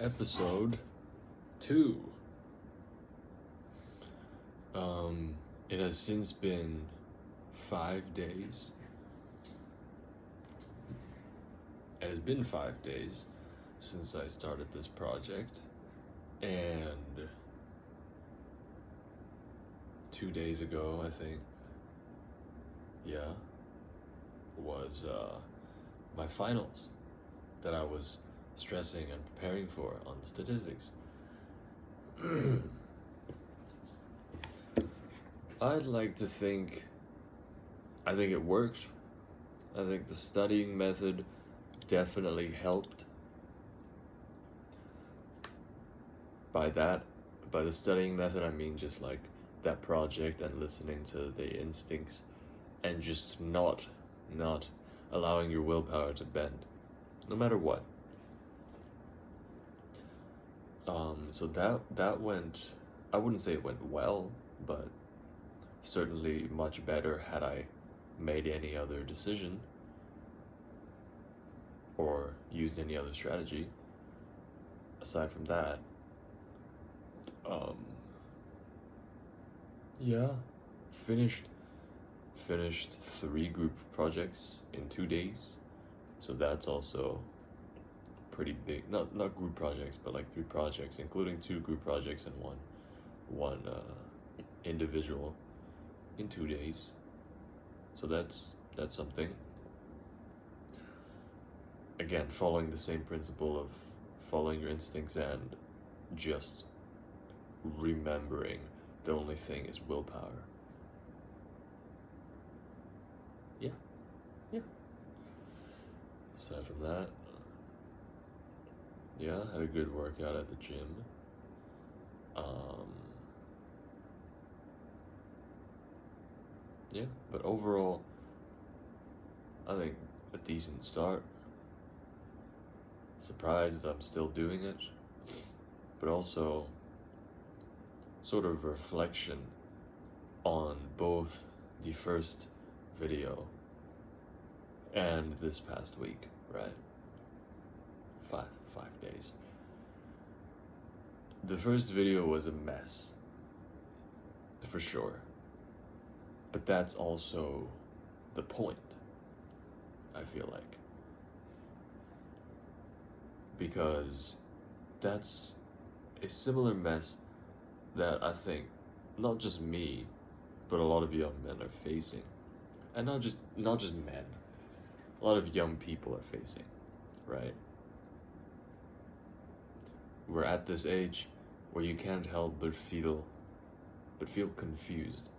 episode 2. It has since been 5 days. It has been 5 days since I started this project, and 2 days ago, I think, was my finals that I was stressing and preparing for on statistics. I'd like to think, I think it worked. I think the studying method definitely helped. By the studying method, I mean just like that project and listening to the instincts and just not allowing your willpower to bend, no matter what. So that went, I wouldn't say it went well, but certainly much better had I made any other decision or used any other strategy. Aside from that, finished 3 group projects in 2 days, so that's also pretty big. Not group projects, but like 3 projects, including 2 group projects and one individual in 2 days. So that's something. Again, following the same principle of following your instincts and just remembering the only thing is willpower. Yeah. Aside from that, I had a good workout at the gym. But overall, I think a decent start. Surprised I'm still doing it, but also sort of reflection on both the first video and this past week, right? Five days. The first video was a mess, for sure. But that's also the point, I feel like. Because that's a similar mess that I think not just me, but a lot of young men are facing. And not just men. A lot of young people are facing, right? We're at this age where you can't help but feel confused,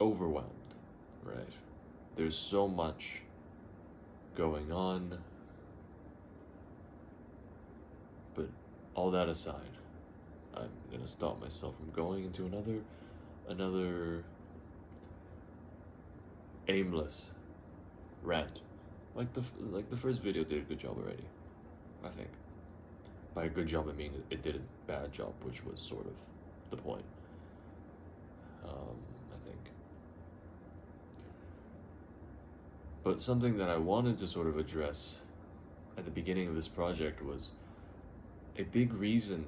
overwhelmed, right? There's so much going on, but all that aside, I'm gonna stop myself from going into another aimless rant. Like the first video did a good job already, I think. By a good job, I mean it did a bad job, which was sort of the point. I think. But something that I wanted to sort of address at the beginning of this project was a big reason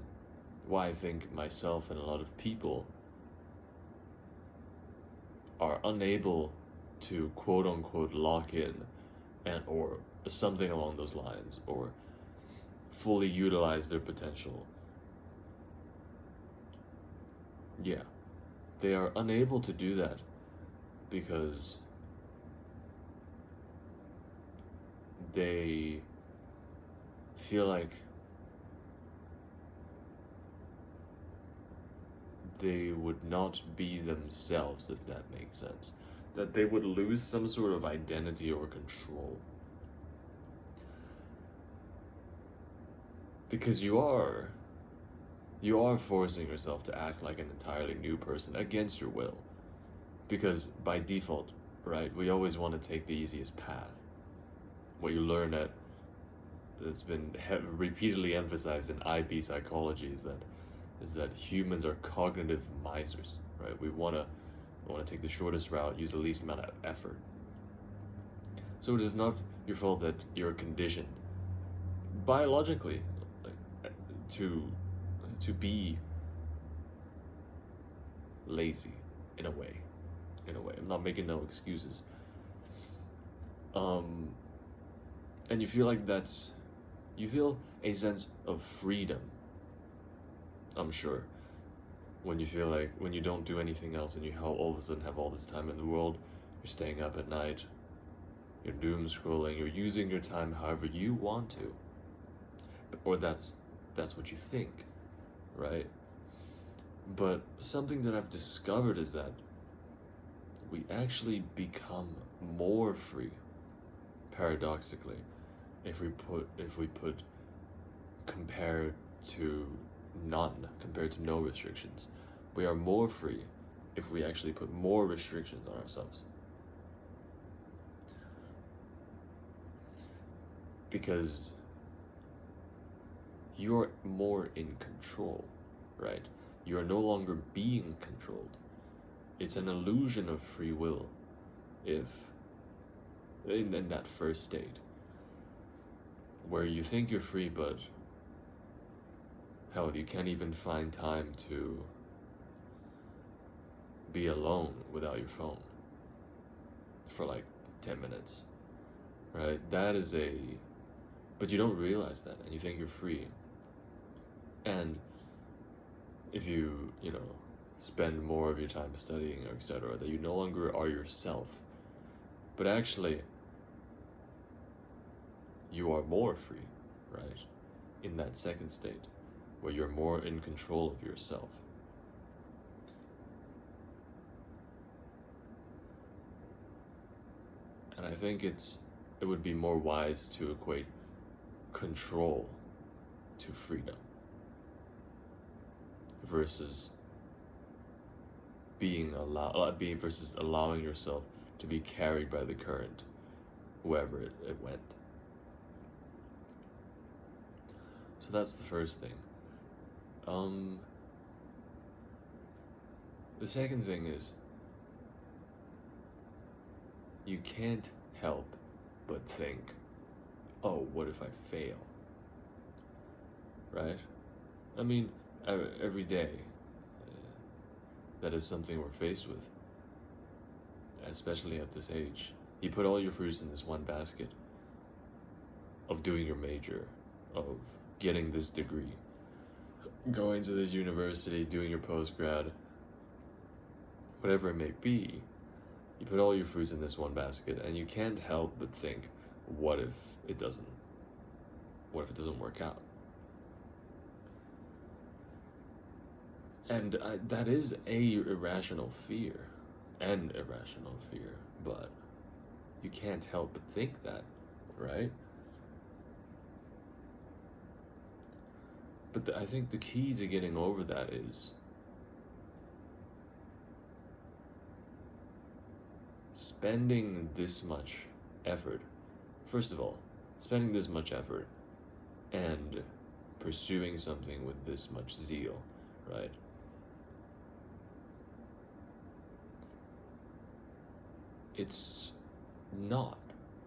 why I think myself and a lot of people are unable to quote unquote lock in or something along those lines, or fully utilize their potential. They are unable to do that because they feel like they would not be themselves, if that makes sense. That they would lose some sort of identity or control. Because you are forcing yourself to act like an entirely new person against your will. Because by default, right, we always want to take the easiest path. What you learn that's been repeatedly emphasized in IB psychology is that humans are cognitive misers, right? We want to take the shortest route, use the least amount of effort. So it is not your fault that you're conditioned biologically, like, to be lazy in a way. In a way, I'm not making no excuses. Um, and you feel like you feel a sense of freedom. I'm sure when you feel like when you don't do anything else and you all of a sudden have all this time in the world, you're staying up at night, you're doom scrolling, you're using your time however you want to, or that's what you think, right? But something that I've discovered is that we actually become more free, paradoxically, if we put compared to none, compared to no restrictions. We are more free if we actually put more restrictions on ourselves. Because you're more in control, right? You are no longer being controlled. It's an illusion of free will if in that first state where you think you're free, but hell, you can't even find time to be alone without your phone for like 10 minutes, right? But you don't realize that, and you think you're free. And if you know, spend more of your time studying or etc., that you no longer are yourself, but actually you are more free, right? In that second state, where you're more in control of yourself. And I think it would be more wise to equate control to freedom versus versus allowing yourself to be carried by the current, wherever it went. So that's the first thing. The second thing is you can't help but think, oh, what if I fail? Right? I mean, every day, that is something we're faced with, especially at this age. You put all your fruits in this one basket of doing your major, of getting this degree, going to this university, doing your postgrad, whatever it may be. You put all your fruits in this one basket, and you can't help but think, what if it doesn't work out? And that is a irrational fear, but you can't help but think that, right? But I think the key to getting over that is spending this much effort. First of all, spending this much effort and pursuing something with this much zeal, right? It's not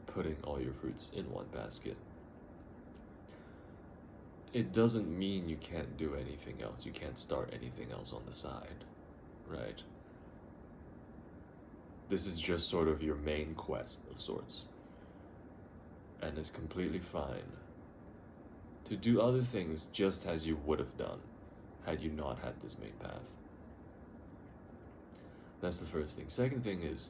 putting all your fruits in one basket. It doesn't mean you can't do anything else. You can't start anything else on the side, right? This is just sort of your main quest of sorts. And it's completely fine to do other things just as you would have done had you not had this main path. That's the first thing. Second thing is,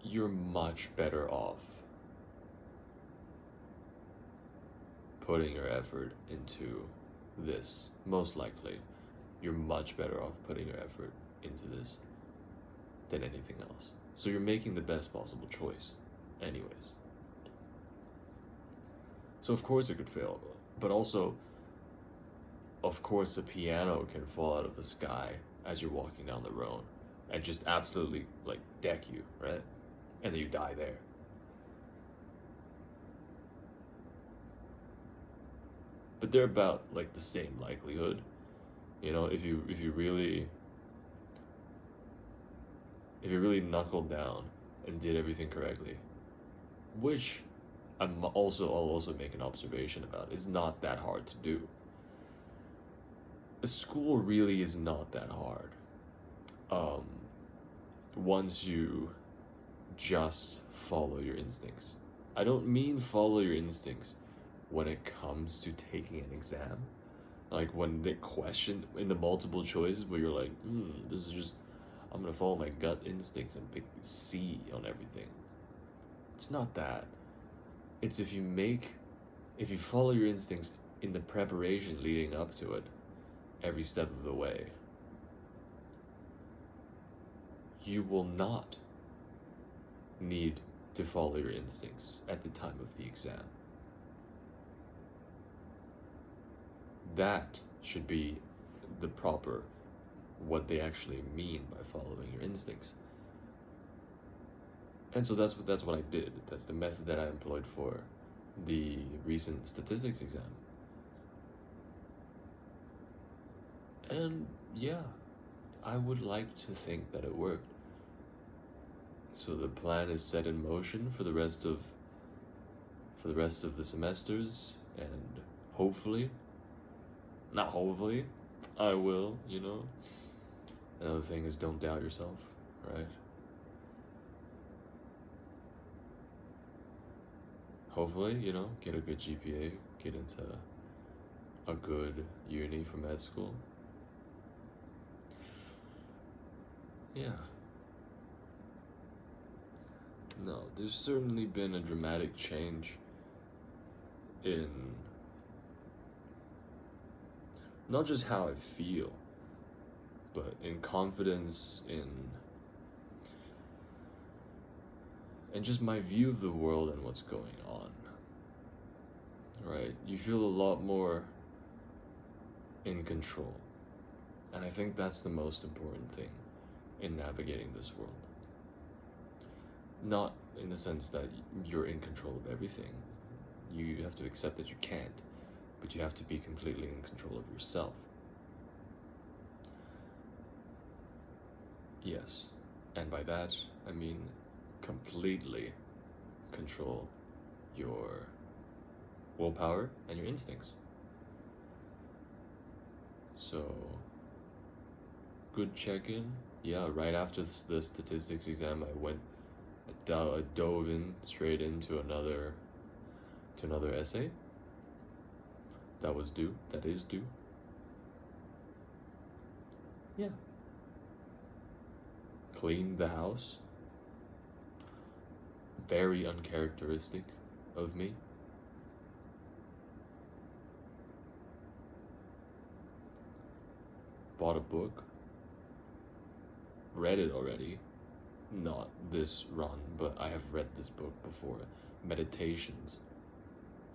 you're much better off putting your effort into this. Most likely, you're much better off putting your effort into this than anything else. So you're making the best possible choice anyways. So of course it could fail, but also, of course, the piano can fall out of the sky as you're walking down the road and just absolutely like deck you, right? And then you die there. But they're about like the same likelihood, you know, if you really knuckled down and did everything correctly, which I'll also make an observation about it. It's not that hard to do. School really is not that hard. Um, Once you just follow your instincts. I don't mean follow your instincts when it comes to taking an exam. Like when the question in the multiple choices where you're like, this is just, I'm gonna follow my gut instincts and pick C on everything. It's not that. It's if you follow your instincts in the preparation leading up to it, every step of the way, you will not need to follow your instincts at the time of the exam. That should be the proper, what they actually mean by following your instincts. And so that's what I did. That's the method that I employed for the recent statistics exam. And yeah, I would like to think that it worked. So the plan is set in motion for the rest of the semesters, and hopefully, not hopefully, I will, Another thing is don't doubt yourself, right? Hopefully, get a good GPA, get into a good uni for med school. Yeah. No, there's certainly been a dramatic change in not just how I feel, but in confidence, and just my view of the world and what's going on. Right? You feel a lot more in control. And I think that's the most important thing in navigating this world. Not in the sense that you're in control of everything. You have to accept that you can't, but you have to be completely in control of yourself. Yes, and by that I mean completely control your willpower and your instincts. So, good check-in. Yeah, right after the statistics exam, I dove in straight into another essay that is due. Yeah. Cleaned the house. Very uncharacteristic of me. Bought a book. Read it already. Not this run, but I have read this book before. Meditations.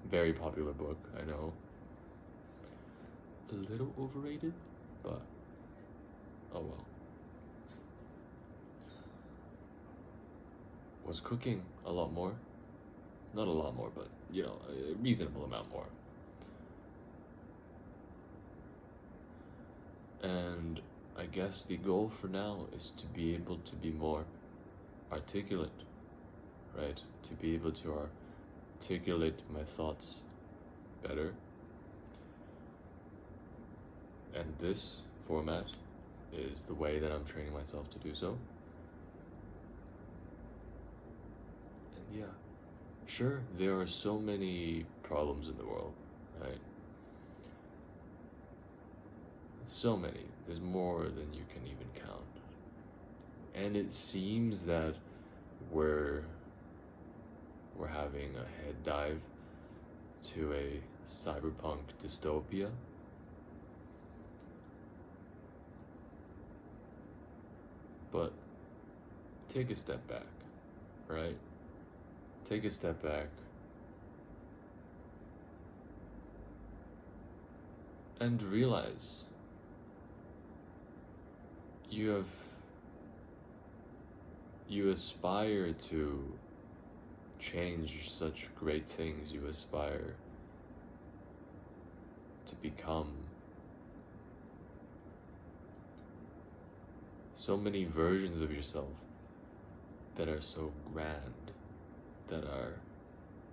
Very popular book, I know. A little overrated, but oh well. Was cooking a lot more. Not a lot more, but a reasonable amount more. And I guess the goal for now is to be able to be more articulate, right? To be able to articulate my thoughts better. And this format is the way that I'm training myself to do so. And yeah, sure, there are so many problems in the world, right? So many. There's more than you can even count. And it seems that we're having a head dive to a cyberpunk dystopia. But take a step back, right? Take a step back and realize you aspire to change such great things. You aspire to become so many versions of yourself that are so grand, that are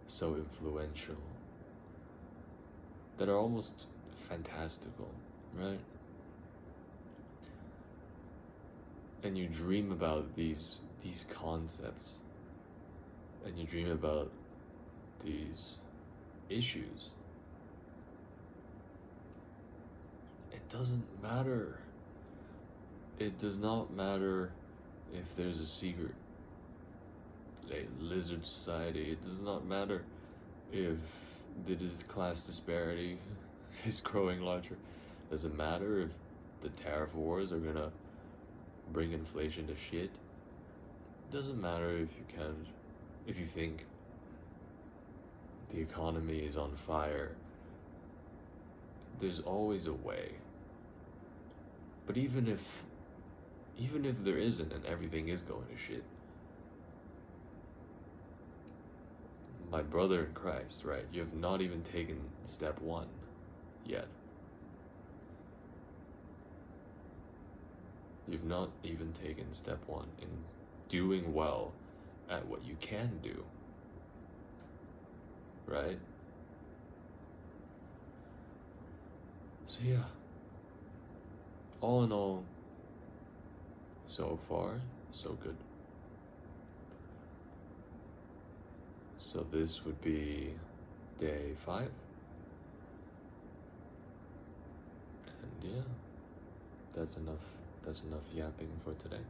so influential, that are almost fantastical, right? And you dream about these concepts, and you dream about these issues. It doesn't matter. It does not matter if there's a secret lizard society. It does not matter if the class disparity is growing larger. Does it matter if the tariff wars are gonna bring inflation to shit? It doesn't matter if you think the economy is on fire. There's always a way. But even if there isn't and everything is going to shit, my brother in Christ, right? You have not even taken step one yet. You've not even taken step one in doing well at what you can do, right? So yeah, all in all, so far, so good. So this would be day 5. And yeah, that's enough yapping for today.